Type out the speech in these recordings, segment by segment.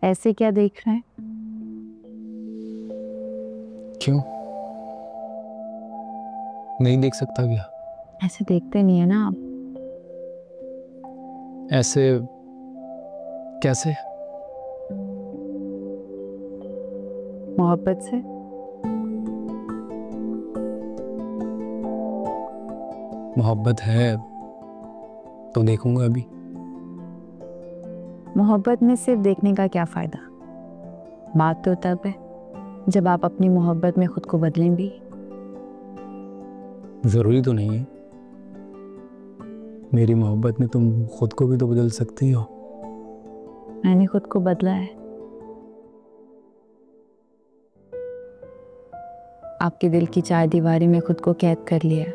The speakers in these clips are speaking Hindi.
ऐसे क्या देख रहे हैं? क्यों नहीं देख सकता क्या? ऐसे देखते नहीं है ना आप। ऐसे कैसे? मोहब्बत से। मोहब्बत है तो देखूंगा अभी। मोहब्बत में सिर्फ देखने का क्या फायदा? बात तो तब है जब आप अपनी मोहब्बत में खुद को बदलें भी। जरूरी तो नहीं है, मेरी मोहब्बत में तुम खुद को भी तो बदल सकती हो। मैंने खुद को बदला है। आपके दिल की चार दीवारी में खुद को कैद कर लिया।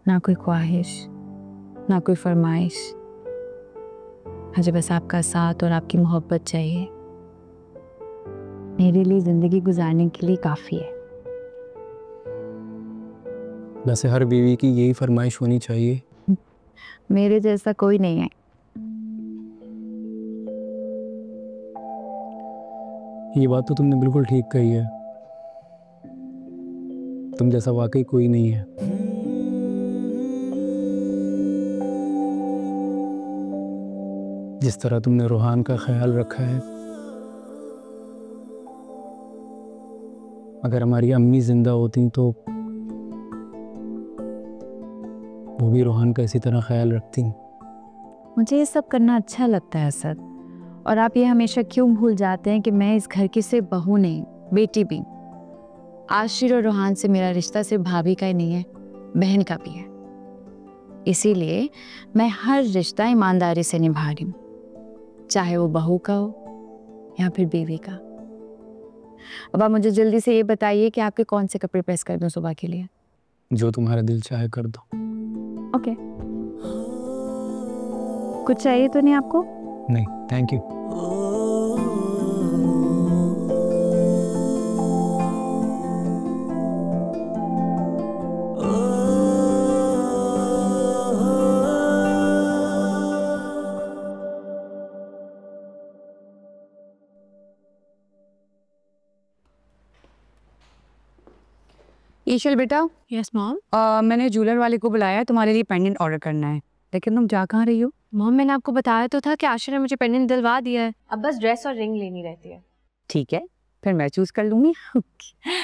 ना कोई ख्वाहिश, ना कोई फरमाइश, मुझे बस आपका साथ और आपकी मोहब्बत चाहिए। मेरे लिए जिंदगी गुजारने के लिए काफी है। वैसे हर बीवी की यही फरमाइश होनी चाहिए। मेरे जैसा कोई नहीं है। ये बात तो तुमने बिल्कुल ठीक कही है, तुम जैसा वाकई कोई नहीं है। जिस तरह तुमने रोहान का ख्याल रखा है, अगर हमारी अम्मी जिंदा होती तो वो भी रोहान का इसी तरह ख्याल रखती। मुझे ये सब करना अच्छा लगता है असद, और आप ये हमेशा क्यों भूल जाते हैं कि मैं इस घर की सिर्फ बहू नहीं, बेटी भी। आशिर और रोहान से मेरा रिश्ता सिर्फ भाभी का ही नहीं है, बहन का भी है। इसीलिए मैं हर रिश्ता ईमानदारी से निभा रही हूँ, चाहे वो बहू का हो या फिर बीवी का। अब आप मुझे जल्दी से ये बताइए कि आपके कौन से कपड़े प्रेस कर दूं सुबह के लिए? जो तुम्हारा दिल चाहे कर दो। ओके। कुछ चाहिए तो नहीं आपको? नहीं, थैंक यू। ईशल बेटा। Yes mom. मैंने ज्वेलर वाले को बुलाया है, तुम्हारे लिए पेंडेंट ऑर्डर करना है। लेकिन तुम जा कहाँ रही हो? मॉम मैंने आपको बताया तो था कि आशिर ने मुझे पेंडेंट दिलवा दिया है, अब बस ड्रेस और रिंग लेनी रहती है। ठीक है, फिर मैं चूज कर लूंगी।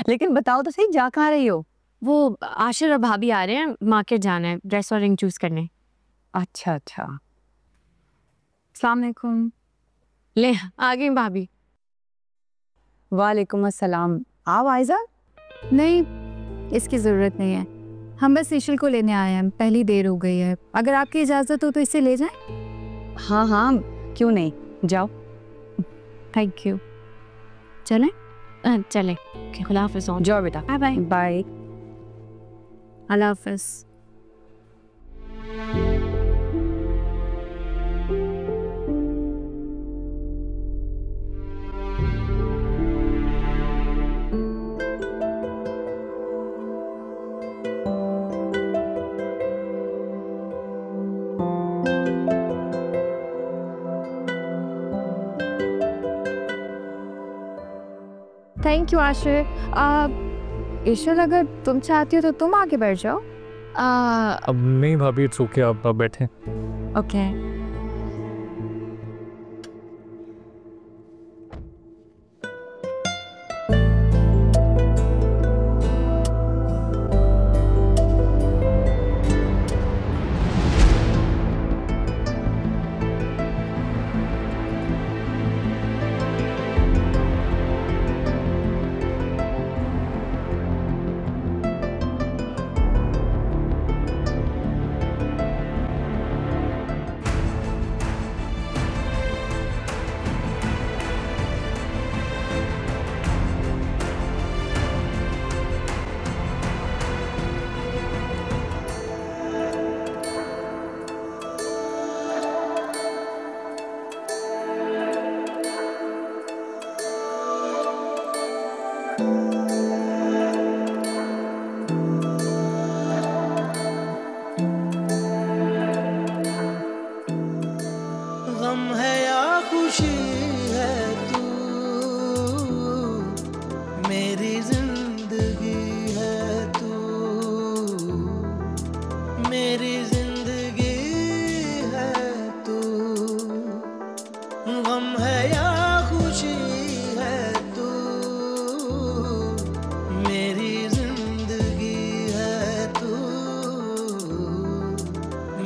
लेकिन बताओ तो सही, जा कहाँ रही हो? वो आशिर और भाभी आ रहे हैं, मार्केट जाना है ड्रेस और रिंग चूज करने। अच्छा अच्छा। अस्सलाम वालेकुम। ले आ गई भाभी। वालेकुम अस्सलाम। आओ आयजा। नहीं, इसकी ज़रूरत नहीं है। हम बस ईशल को लेने आए हैं, पहली देर हो गई है। अगर आपकी इजाज़त हो तो इसे ले जाएं। हाँ हाँ, क्यों नहीं, जाओ। Thank you. चलें? चलें। खुदा हाफिज़। जाओ बेटा। Bye bye. बाय। अल्लाह हाफिज़। Thank you Ashir. ईशल, अगर तुम चाहती हो तो तुम आके बैठ जाओ। अब नहीं भाभी, इट्स ओके, आप बैठे। ओके।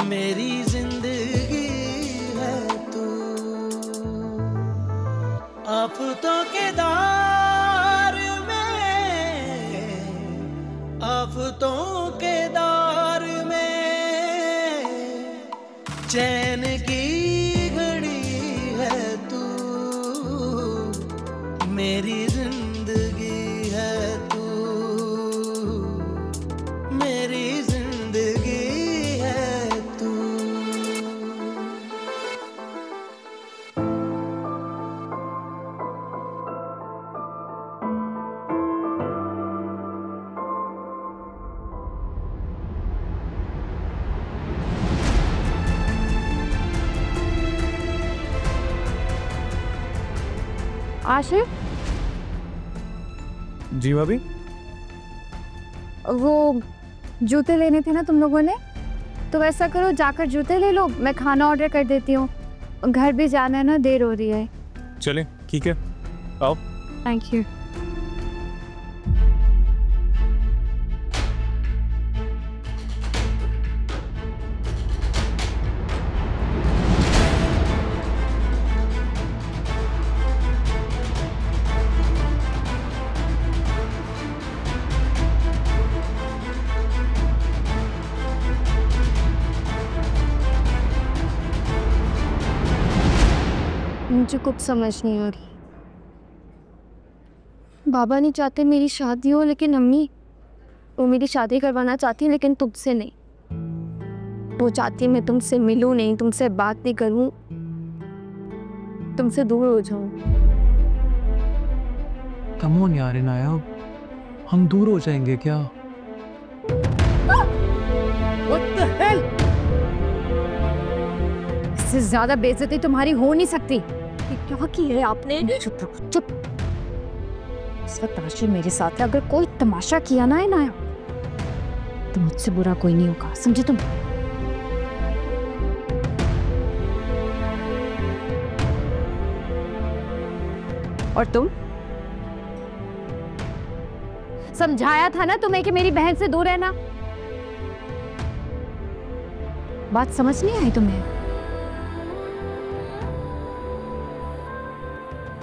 मेरी जिंदगी है तू। आफतों के दार में, आफतों के दार में चैन की घड़ी है तू। मेरी जिंदगी है तू, मेरी जिंदगी है तू। आशिर, जी भाभी। वो जूते लेने थे ना तुम लोगों ने, तो वैसा करो जाकर जूते ले लो, मैं खाना ऑर्डर कर देती हूँ। घर भी जाना है ना, देर हो रही है। चलें, ठीक है, आओ। Thank you. मुझे कुछ समझ नहीं आ रही। बाबा नहीं चाहते मेरी शादी हो, लेकिन अम्मी वो मेरी शादी करवाना चाहती है, लेकिन तुमसे नहीं। वो चाहती है मैं तुमसे मिलूं नहीं, तुमसे बात नहीं करूं, तुमसे दूर हो जाऊं। कम ऑन यार इनाया, हम दूर हो जाएंगे क्या? What the hell? इससे ज्यादा बेइज्जती तुम्हारी हो नहीं सकती। क्या की है आपने? चुप रहो, चुप। इस वक्त आशिर मेरे साथ है, अगर कोई तमाशा किया ना इनाया तो मुझसे बुरा कोई नहीं होगा, समझे तुम? और तुम? समझाया था ना तुम्हें कि मेरी बहन से दूर रहना। बात समझ नहीं आई तुम्हें?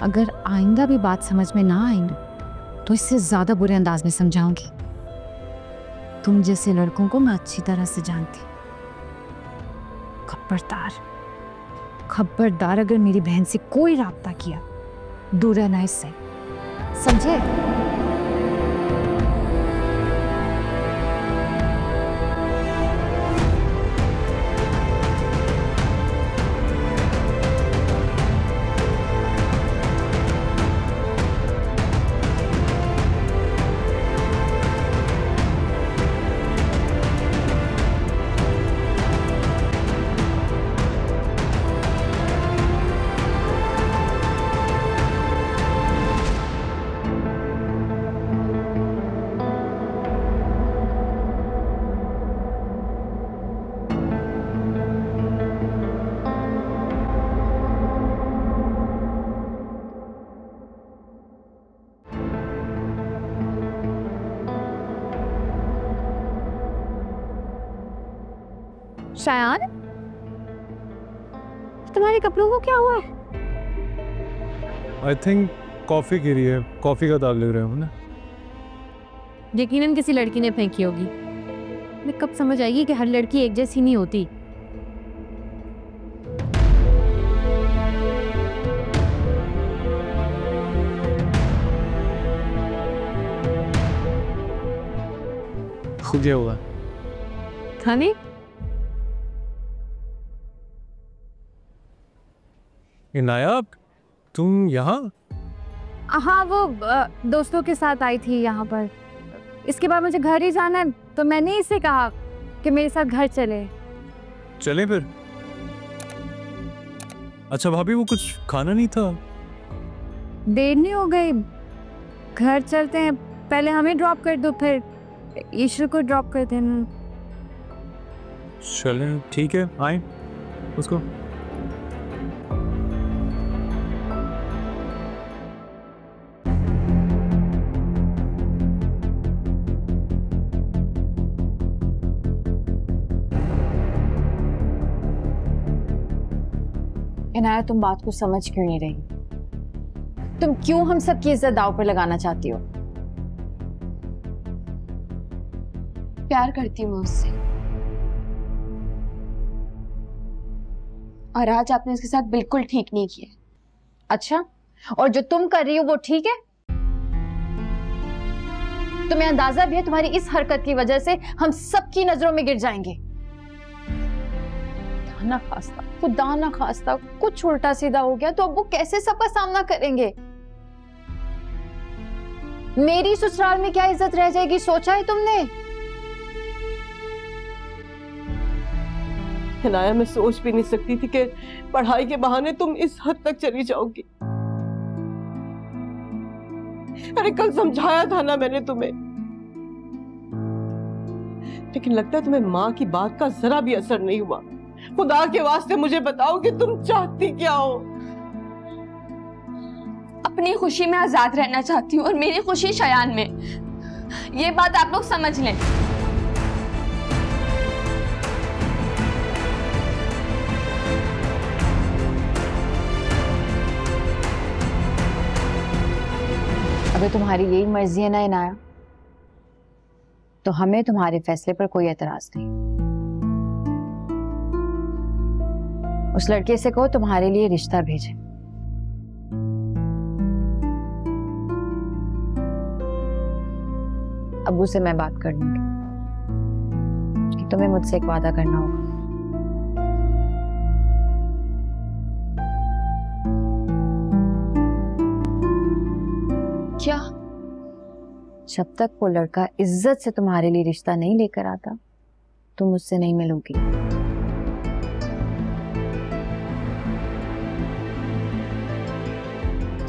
अगर आइंदा भी बात समझ में ना आई तो इससे ज्यादा बुरे अंदाज में समझाऊंगी। तुम जैसे लड़कों को मैं अच्छी तरह से जानती। खबरदार, खबरदार, अगर मेरी बहन से कोई राब्ता किया, दूर रहना इससे, समझे? शायान, तुम्हारे कपड़ों को क्या हुआ? आई थिंक कॉफी गिरी है, कॉफी का दाग लग रहा है ना। यकीनन किसी लड़की ने फेंकी होगी। मैं कब समझ आएगी कि हर लड़की एक जैसी नहीं होती। खुद ये हुआ। खाने इनाया, तुम यहाँ? हाँ, वो दोस्तों के साथ आई थी यहाँ पर। इसके बाद मुझे घर ही जाना है, तो मैंने इसे कहा कि मेरे साथ घर चले। चलें फिर। अच्छा भाभी, वो कुछ खाना नहीं था? देर नहीं हो गई, घर चलते हैं। पहले हमें ड्रॉप कर दो, फिर ईश्वर को ड्रॉप कर देना। चलें, ठीक है, आए उसको। इनाया, तुम बात को समझ क्यों नहीं रही? तुम क्यों हम सबकी इज्जत दांव पर लगाना चाहती हो? प्यार करती हूँ मैं उससे, और आज आपने उसके साथ बिल्कुल ठीक नहीं किया। अच्छा, और जो तुम कर रही हो वो ठीक है? तुम्हें अंदाजा भी है तुम्हारी इस हरकत की वजह से हम सबकी नजरों में गिर जाएंगे। ना खास्ता, खुदा ना खास्ता कुछ उल्टा सीधा हो गया तो अब वो कैसे सबका सामना करेंगे? मेरी ससुराल में क्या इज्जत रह जाएगी, सोचा है तुमने? हिनाया, मैं सोच भी नहीं सकती थी कि पढ़ाई के बहाने तुम इस हद तक चली जाओगी। अरे कल समझाया था ना मैंने तुम्हें, लेकिन लगता है तुम्हें माँ की बात का जरा भी असर नहीं हुआ। खुदा के वास्ते मुझे बताओ कि तुम चाहती क्या हो? अपनी खुशी में आजाद रहना चाहती हूँ और मेरी खुशी शयान में। ये बात आप लोग समझ लें। अगर तुम्हारी यही मर्जी है ना इनाया, तो हमें तुम्हारे फैसले पर कोई एतराज नहीं। उस लड़के से कहो तुम्हारे लिए रिश्ता भेजे। अब्बू से मैं बात कर लूंगी कि तुम्हें मुझसे एक वादा करना होगा। क्या? जब तक वो लड़का इज्जत से तुम्हारे लिए रिश्ता नहीं लेकर आता, तुम उससे नहीं मिलोगी।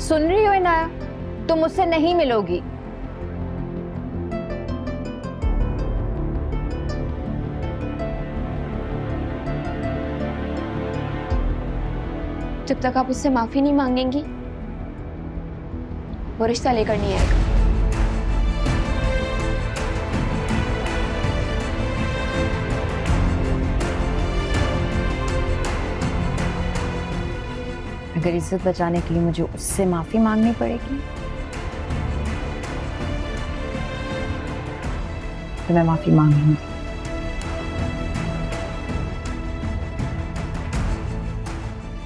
सुन रही हो इनाया, तुम मुझसे नहीं मिलोगी। जब तक आप उससे माफी नहीं मांगेंगी, वो रिश्ता लेकर नहीं आएगा। अगर इज्जत बचाने के लिए मुझे उससे माफी मांगनी पड़ेगी तो मैं माफी मांग लूंगी।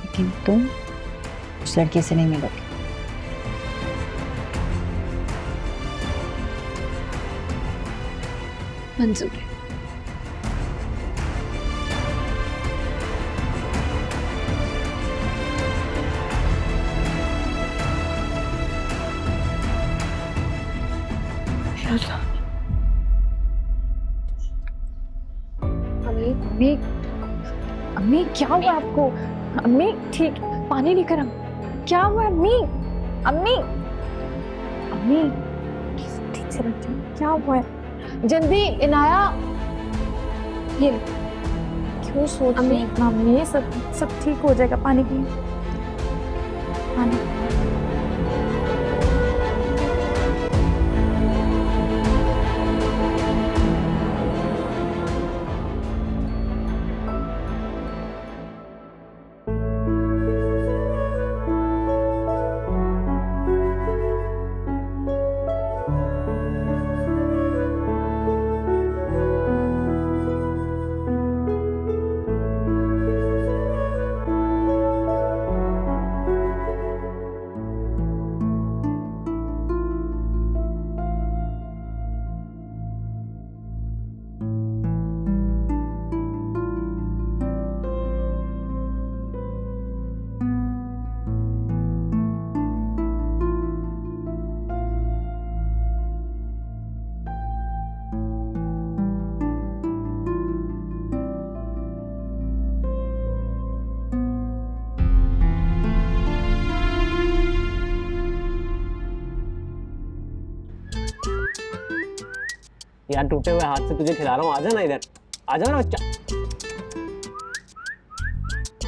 लेकिन तुम उस लड़के से नहीं मिलोगे। मंजूर है। अम्मी, अम्मी क्या हुआ आपको? अम्मी ठीक, पानी लेकर आओ। क्या हुआ अम्मी? अम्मी, अम्मी ठीक से रखो, क्या हुआ है? जल्दी इनाया, ये क्यों सोच रही हैं अम्मी? सब ठीक हो जाएगा, पानी पिए, पानी। यार टूटे हुए हाथ से तुझे खिला रहा हूँ, आजा ना इधर, आजा ना बच्चा।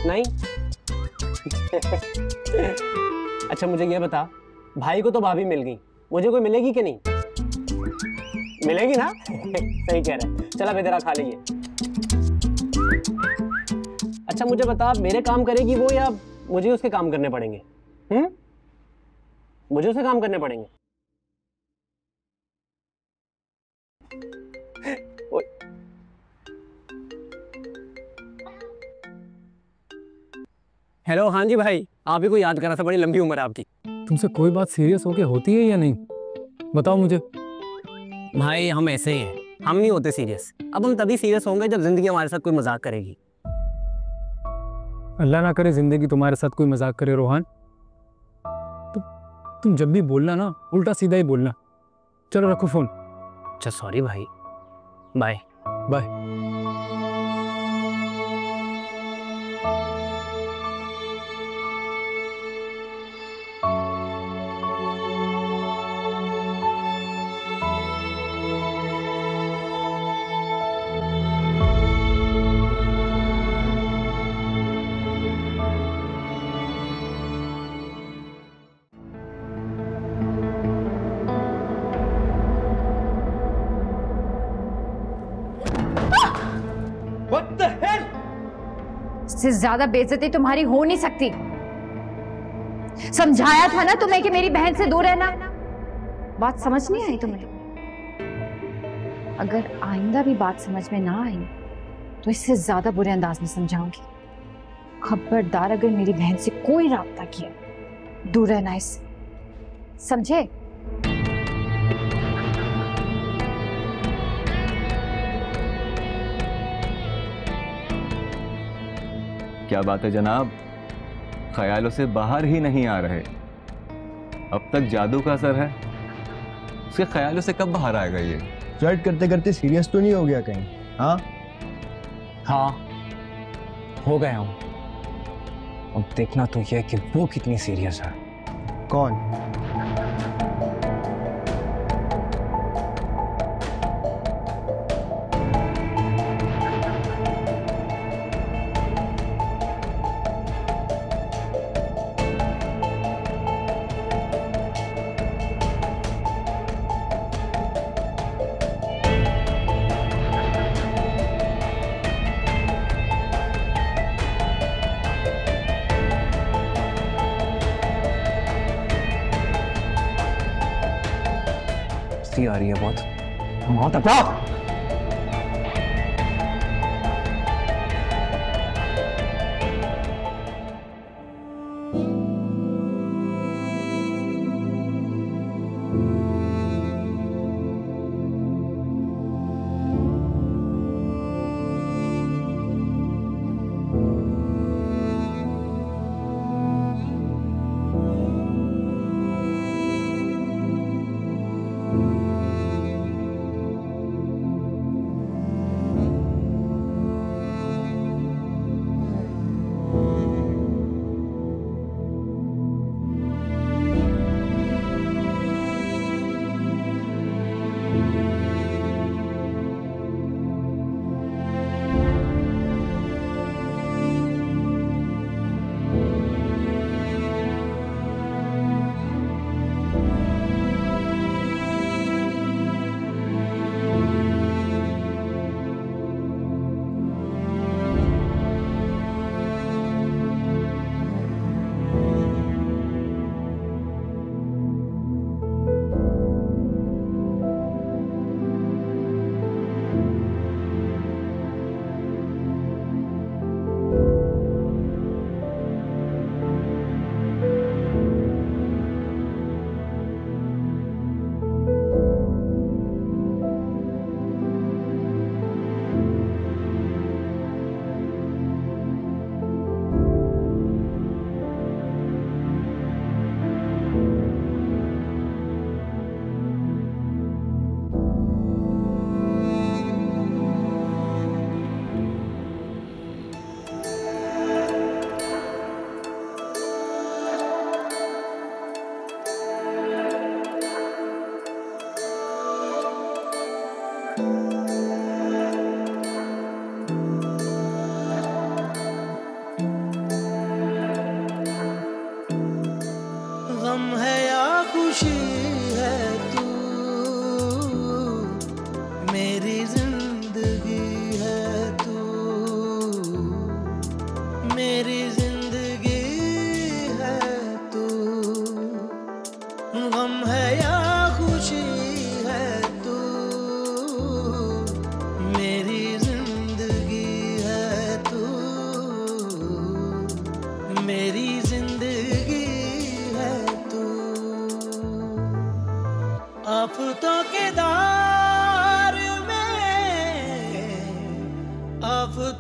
नहीं अच्छा मुझे ये बता, भाई को तो भाभी मिल गई, मुझे कोई मिलेगी कि नहीं? मिलेगी ना? सही कह रहा है, चला बेदरा खा लीजिए। अच्छा मुझे बता, मेरे काम करेगी वो या मुझे उसके काम करने पड़ेंगे। मुझे उसके काम करने पड़ेंगे। हेलो, हाँ जी भाई, आप ही को याद करा था, बड़ी लंबी उम्र है आपकी। तुमसे कोई बात सीरियस होके होती है या नहीं, बताओ मुझे। भाई हम ऐसे ही हैं, हम नहीं होते सीरियस। अब हम तभी सीरियस होंगे जब जिंदगी हमारे साथ कोई मजाक करेगी। अल्लाह ना करे जिंदगी तुम्हारे साथ कोई मजाक करे रोहान। तुम जब भी बोलना ना उल्टा सीधा ही बोलना। चलो रखो फोन। अच्छा सॉरी भाई, बाय बाय। इससे ज्यादा बेइज्जती तुम्हारी हो नहीं सकती। समझाया था ना तुम्हें कि मेरी बहन से दूर रहना। बात समझ नहीं आई तुम्हें? अगर आइंदा भी बात समझ में ना आई तो इससे ज्यादा बुरे अंदाज में समझाऊंगी। खबरदार अगर मेरी बहन से कोई राब्ता किया, दूर रहना इससे, समझे? क्या बात है जनाब, ख्यालों से बाहर ही नहीं आ रहे। अब तक जादू का असर है, उसके ख्यालों से कब बाहर आएगा ये? फ्लर्ट करते करते सीरियस तो नहीं हो गया कहीं? हाँ हो गया हूँ। अब देखना तो यह कि वो कितनी सीरियस है। कौन? आ रही है बहुत तकड़ा।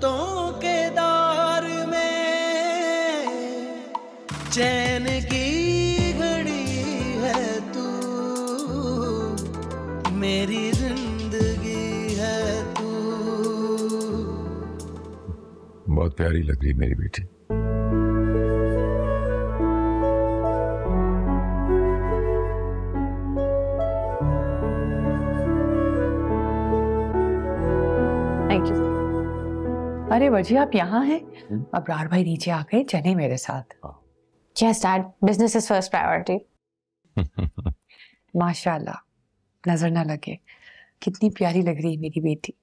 मोहब्बतों के दार में चैन की घड़ी है तू, मेरी जिंदगी है तू। बहुत प्यारी लग रही मेरी बेटी। Thank you. अरे वजी आप यहाँ हैं? अबरार भाई नीचे आ गए, चले मेरे साथ। Yes, Dad. Business is first priority. माशाल्लाह, नजर ना लगे, कितनी प्यारी लग रही है मेरी बेटी।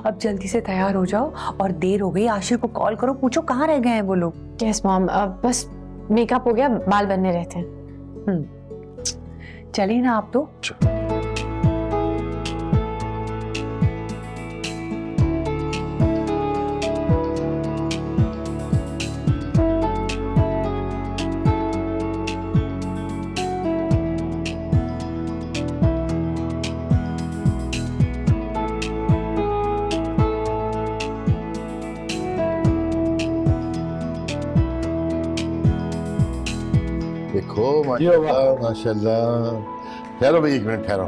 अब जल्दी से तैयार हो जाओ और देर हो गई। आशिर को कॉल करो, पूछो कहाँ रह गए हैं वो लोग। Yes, Mom. अब बस मेकअप हो गया, बाल बनने रहते हैं। चलिए ना आप तो। देखो माशाल्लाह माशाल्लाह। ठहरो भाई, एक मिनट ठहरो।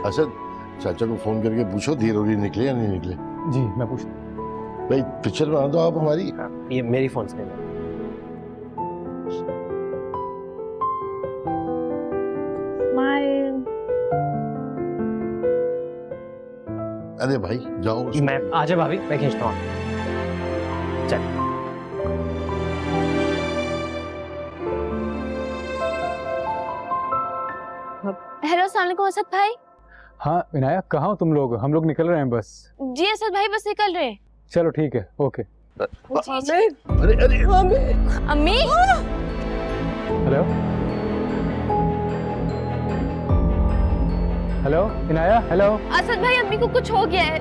असद, चाचा को फोन करके पूछो देर हो रही, निकले या नहीं निकले। जी मैं पूछता। भाई पिक्चर बना दो आप हमारी। ये मेरी फोन से लेना। अरे भाई जाओ। मैं आजा भाभी, मैं खींचता हूँ। चल। हेलो, अस्सलाम वालेकुम असद भाई। हाँ विनायक, कहाँ हो तुम लोग? हम लोग निकल रहे हैं बस। जी असद भाई, बस निकल रहे हैं। चलो ठीक है, ओके। अरे अरे अम्मी। Hello hello Inaya, hello. Asad भाई, अम्मी को कुछ हो गया है।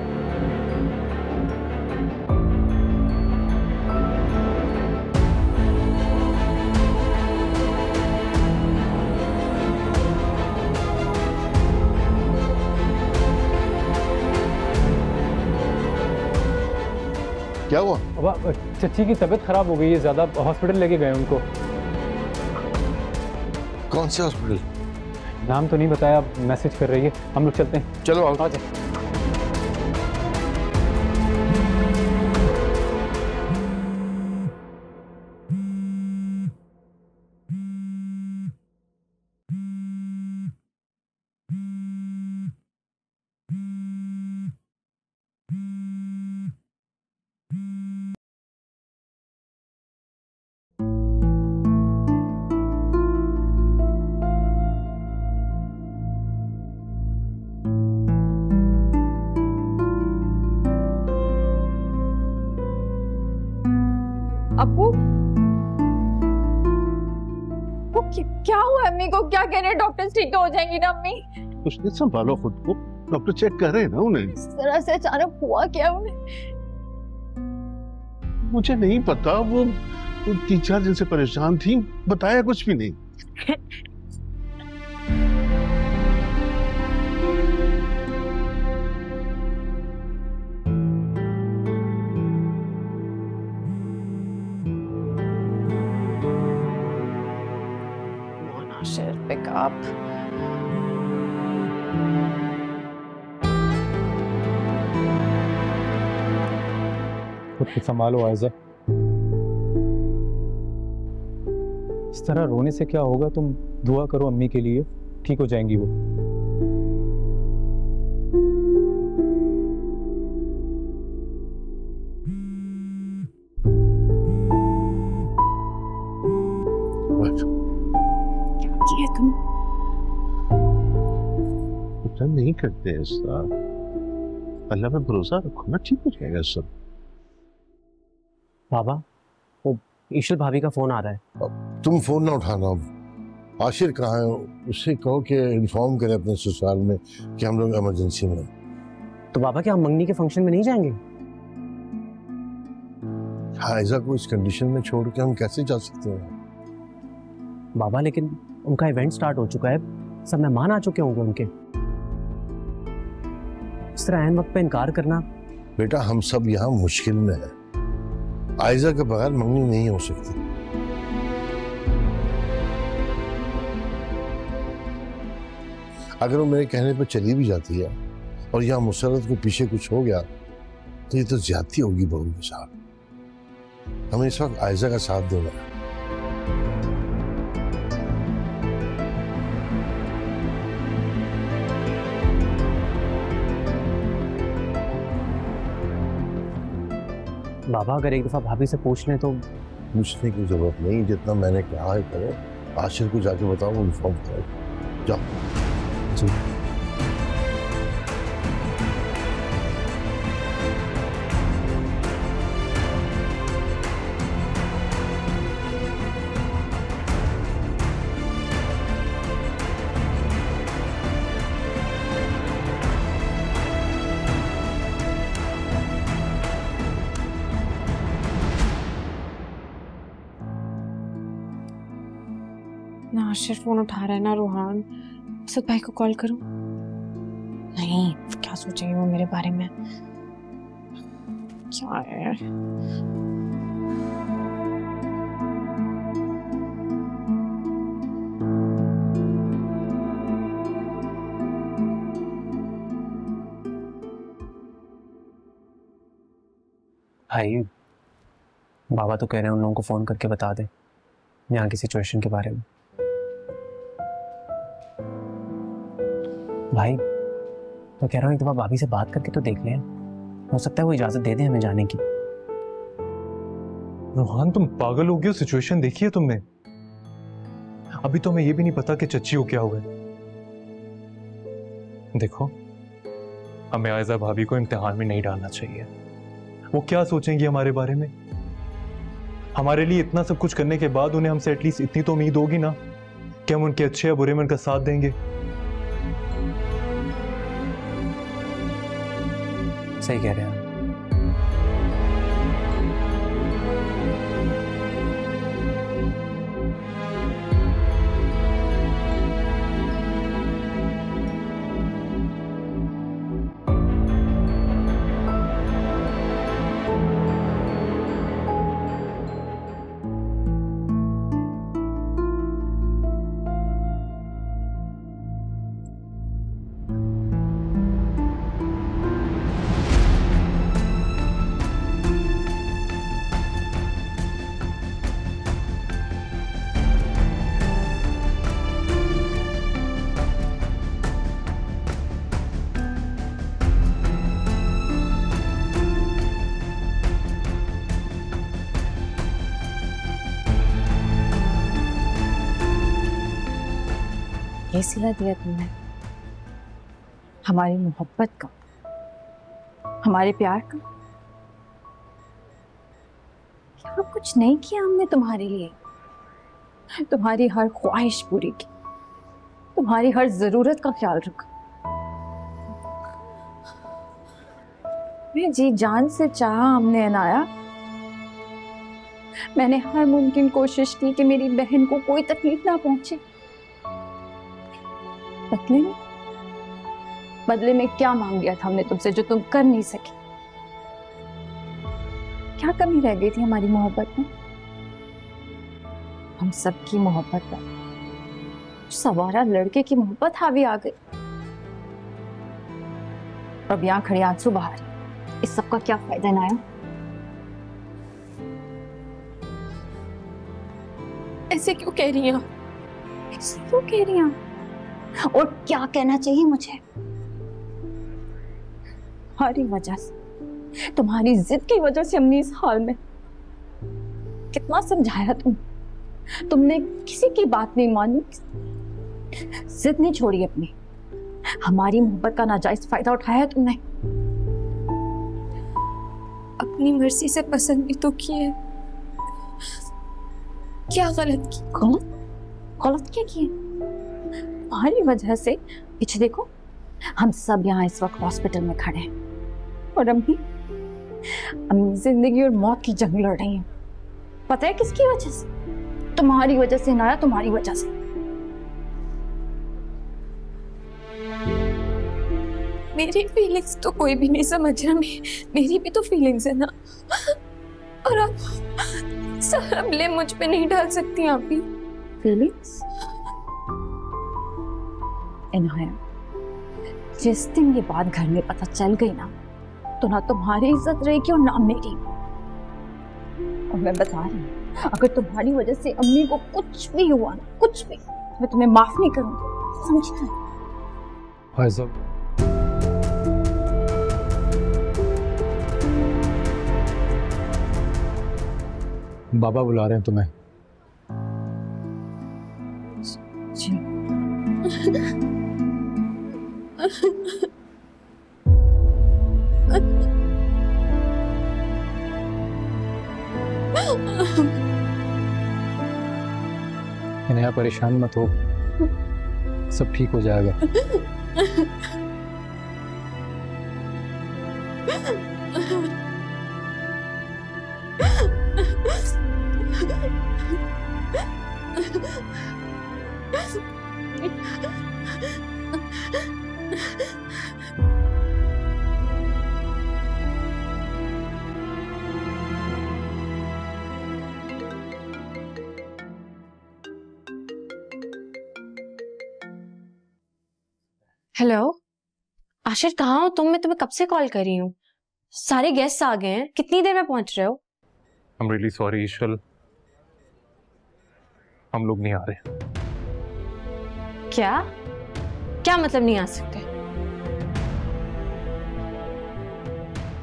क्या हुआ? अब चच्ची की तबीयत खराब हो गई है ज्यादा, हॉस्पिटल लेके गए उनको। कौन से हॉस्पिटल? नाम तो नहीं बताया, मैसेज कर रही है। हम लोग चलते हैं। चलो आओ। अप्पू, क्या हुआ अम्मी को? क्या कह रहे हैं डॉक्टर? ठीक हो जाएंगी ना अम्मी? कुछ नहीं, संभालो खुद को, डॉक्टर चेक कर रहे हैं ना उन्हें। इस तरह से अचानक हुआ क्या उन्हें? मुझे नहीं पता, वो 3-4 दिन से परेशान थी, बताया कुछ भी नहीं। Pick up. खुद को संभालो आयजा। इस तरह रोने से क्या होगा? तुम दुआ करो अम्मी के लिए, ठीक हो जाएंगी वो। नहीं करते ऐसा, अल्लाह पे भरोसा रखो ना, ठीक हो जाएगा सब। बाबा, वो ईशल भाभी का फोन आ रहा है। तुम फोन ना उठाना। आशिर कहाँ है? उससे कहो कि इन्फॉर्म करे अपने ससुराल में कि हम लोग इमरजेंसी में। तो बाबा क्या हम मंगनी के फंक्शन में नहीं जाएंगे? आयजा को इस कंडीशन में छोड़ के हम कैसे जा सकते हैं बाबा? लेकिन उनका इवेंट स्टार्ट हो चुका है, सब मेहमान आ चुके होंगे उनके। इस तरह ऐन वक्त पे इनकार करना। बेटा हम सब यहाँ मुश्किल में है, आयजा के बगैर मंगनी नहीं हो सकती। अगर वो मेरे कहने पर चली भी जाती है और यहाँ मुसरत को पीछे कुछ हो गया तो ये तो ज्यादती होगी बहू के साथ। हमें इस वक्त आयजा का साथ देना है। बाबा अगर एक दफा भाभी से पूछ लें तो? पूछने की जरूरत नहीं, जितना मैंने कहा है करो। आशिर को जाके बताओ, वो इन्फॉर्म करो। जाओ। जी। ना आशिर फोन उठा रहा है ना रोहान। असद भाई को कॉल करूं? नहीं, क्या सोचेंगे वो मेरे बारे में? क्या है? भाई बाबा तो कह रहे हैं उन लोगों को फोन करके बता दे यहाँ की सिचुएशन के बारे में। भाई तो कह रहा हूँ एक दफा भाभी से बात करके तो देख लें, हो सकता है वो इजाजत दे दे हमें जाने की। रोहान तुम पागल हो गए हो? सिचुएशन देखी है तुमने? अभी तो हमें ये भी नहीं पता कि चच्ची को क्या हुआ है। देखो हमें आयजा भाभी को इम्तिहान में नहीं डालना चाहिए। वो क्या सोचेंगी हमारे बारे में? हमारे लिए इतना सब कुछ करने के बाद उन्हें हमसे एटलीस्ट इतनी तो उम्मीद होगी ना कि हम उनके अच्छे या बुरे में उनका साथ देंगे। सही कह रहे हैं। ये सिला दिया तुमने हमारी मोहब्बत का, हमारे प्यार का। क्या कुछ नहीं किया हमने तुम्हारे लिए? तुम्हारी हर ख्वाहिश पूरी की, तुम्हारी हर जरूरत का ख्याल रखा। मैं जी जान से चाहा हमने अनाया। मैंने हर मुमकिन कोशिश की कि मेरी बहन को कोई तकलीफ ना पहुंचे। बदले में क्या मांग लिया था हमने तुमसे जो तुम कर नहीं सकी? क्या कमी रह गई थी हमारी मोहब्बत में? हम सबकी मोहब्बत पर सवारा लड़के की मोहब्बत हावी आ गई। अब यहाँ खड़े आंसू बहा रही। इस सब का क्या फायदा नाया? ऐसे क्यों कह रही हैं? ऐसे क्यों कह रही हैं? और क्या कहना चाहिए मुझे? तुम्हारी वजह से, तुम्हारी जिद की वजह से हमने इस हाल में। कितना समझाया तुमने किसी की बात नहीं मानी, जिद नहीं छोड़ी अपनी। हमारी मोहब्बत का नाजायज फायदा उठाया तुमने। अपनी मर्जी से पसंद भी तो की है। क्या गलत की? गलत क्या किए? तुम्हारी वजह से पीछे देखो, हम सब यहाँ इस वक्त हॉस्पिटल में खड़े हैं। और अम्मी अम्मी जिंदगी और मौत की जंग लड़ रही हैं। पता है किसकी वजह से? तुम्हारी वजह से नाया, तुम्हारी वजह से। मेरी फीलिंग्स तो कोई भी नहीं समझ रहा। मेरी भी तो फीलिंग्स है ना, और आप सारा ब्लेम मुझ पे नहीं डाल सकती आप भी। फीलिंग्स? इनाया, जिस दिन ये बात घर में पता चल गई ना, तो ना तुम्हारी इज्जत रहेगी और ना मेरी। और मैं बता रही हूँ, अगर तुम्हारी वजह से अम्मी को कुछ भी हुआ ना, कुछ भी, मैं तुम्हें माफ नहीं करूंगी, समझी? बाबा बुला रहे हैं तुम्हें। जी। इन्हें परेशान मत हो, सब ठीक हो जाएगा। हेलो आशिर, कहाँ हो तुम? मैं तुम्हें कब से कॉल कर रही हूँ। सारे गेस्ट आ गए हैं, कितनी देर में पहुंच रहे हो? I'm really sorry ईशल, हम लोग नहीं आ रहे। क्या क्या मतलब नहीं आ सकते?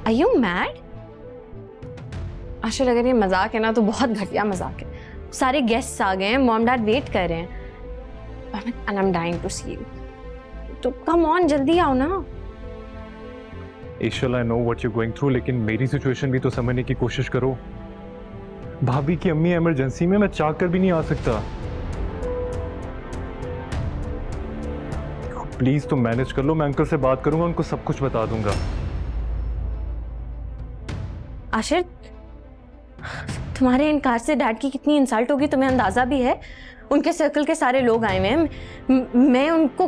Are you mad? आशिर, अगर ये मजाक है ना तो बहुत घटिया मजाक है। सारे गेस्ट आ गए हैं, मॉम डैड वेट कर रहे हैं, and I'm dying to see you. तो कम ऑन, जल्दी आओ ना। ईशल, I know what you're going through, लेकिन मेरी सिचुएशन भी तो समझने की कोशिश करो। भाभी की अम्मी इमरजेंसी में, मैं चाह कर भी नहीं आ सकता। प्लीज तुम मैनेज कर लो, मैं अंकल से बात करूंगा, उनको सब कुछ बता दूंगा। आशिर, तुम्हारे इनकार से डैड की कितनी इंसल्ट होगी तुम्हें अंदाजा भी है? उनके सर्कल के सारे लोग आए हुए हैं, मैं उनको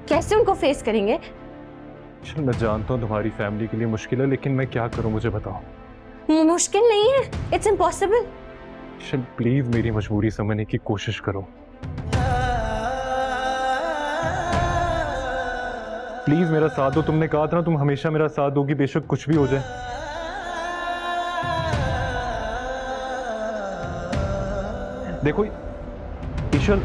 कैसे उनको फेस करेंगे? चल, मैं जानता हूँ तुम्हारी फैमिली के लिए मुश्किल है, लेकिन मैं क्या करूँ मुझे बताओ। मुश्किल नहीं है, इट्स इम्पॉसिबल। चल प्लीज मेरी मजबूरी समझने की कोशिश करो, प्लीज मेरा साथ दो। तुमने कहा था ना तुम हमेशा मेरा साथ दोगी, बेशक कुछ भी हो जाए। देखो ईशल,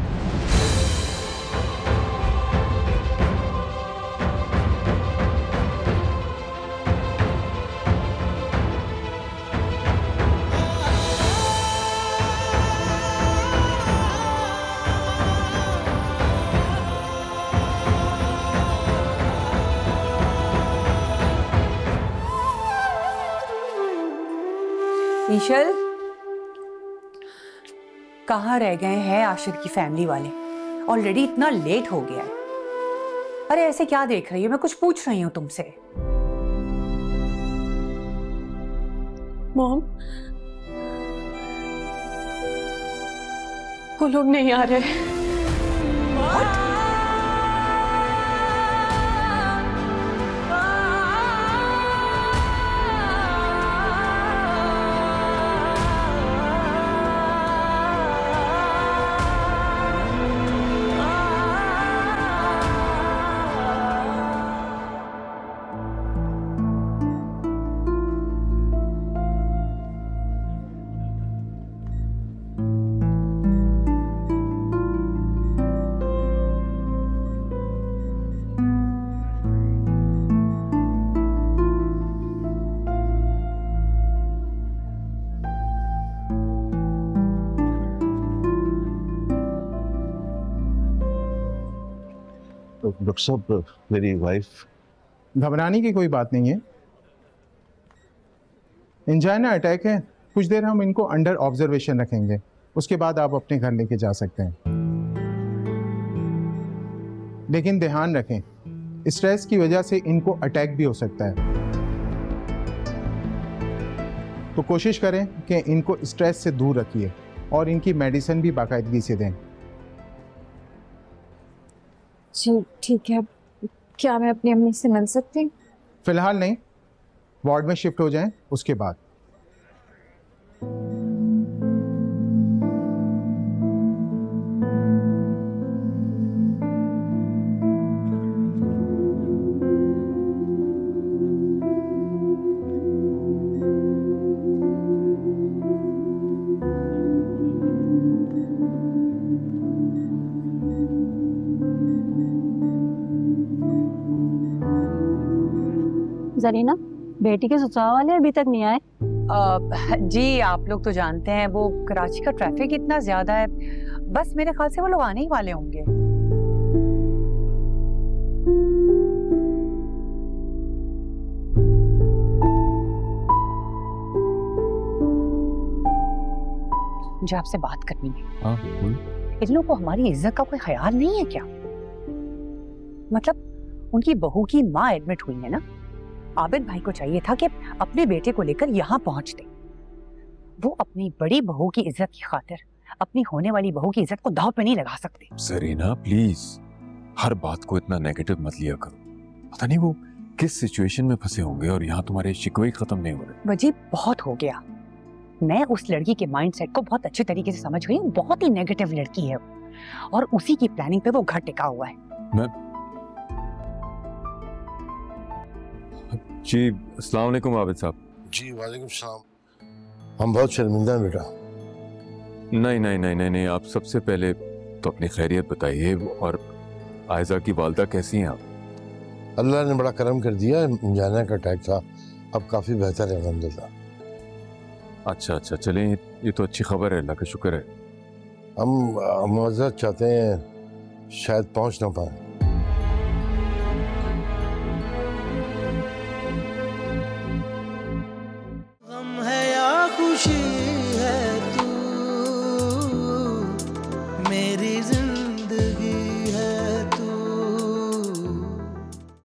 ईशल, कहाँ रह गए हैं आशिर की फैमिली वाले? ऑलरेडी इतना लेट हो गया है। अरे ऐसे क्या देख रही हो? मैं कुछ पूछ रही हूँ तुमसे। मॉम, वो लोग नहीं आ रहे। डॉक्टर साहब, मेरी वाइफ। घबराने की कोई बात नहीं है, एंजाइना अटैक है। कुछ देर हम इनको अंडर ऑब्जर्वेशन रखेंगे, उसके बाद आप अपने घर लेके जा सकते हैं। लेकिन ध्यान रखें, स्ट्रेस की वजह से इनको अटैक भी हो सकता है। तो कोशिश करें कि इनको स्ट्रेस से दूर रखिए और इनकी मेडिसिन भी बाकायदगी से दें। जी ठीक है, क्या मैं अपनी अम्मी से मिल सकती हूँ? फिलहाल नहीं, वार्ड में शिफ्ट हो जाएं उसके बाद। जरीना, बेटी के ससुराल वाले अभी तक नहीं आए? जी आप लोग तो जानते हैं वो कराची का ट्रैफिक इतना ज्यादा है, बस मेरे ख्याल से वो लोग आने ही वाले होंगे। मुझे आपसे बात करनी है। हाँ, इन लोगों को हमारी इज्जत का कोई ख्याल नहीं है क्या? मतलब उनकी बहू की माँ एडमिट हुई है ना, आबिद भाई को चाहिए था कि अपने बेटे को लेकर यहाँ पहुंचते। वो अपनी बड़ी बहू की इज्जत की खातिर अपनी होने वाली बहू की इज्जत को दांव पे नहीं लगा सकते। जरीना प्लीज, हर बात को इतना नेगेटिव मत लिया करो। पता नहीं वो किस सिचुएशन में फंसे होंगे और यहाँ तुम्हारे शिकवे खत्म नहीं हो रहे। वजी बहुत हो गया। मैं उस लड़की के माइंडसेट को बहुत अच्छे तरीके से समझ गई हूँ। बहुत ही नेगेटिव लड़की है और उसी की प्लानिंग पे वो घर टिका हुआ है। जी अस्सलाम वालेकुम आबिद साहब। जी वालेकुम सलाम। हम बहुत शर्मिंदा हैं बेटा। नहीं नहीं नहीं नहीं नहीं, आप सबसे पहले तो अपनी खैरियत बताइए। और आयजा की वालदा कैसी हैं आप? अल्लाह ने बड़ा करम कर दिया, इंजाना का अटैक था, अब काफ़ी बेहतर है अल्हम्दुलिल्लाह। अच्छा अच्छा, चलें ये तो अच्छी खबर है, अल्लाह का शुक्र है। हम माजरत चाहते हैं, शायद पहुंच ना पाए। गम है या खुशी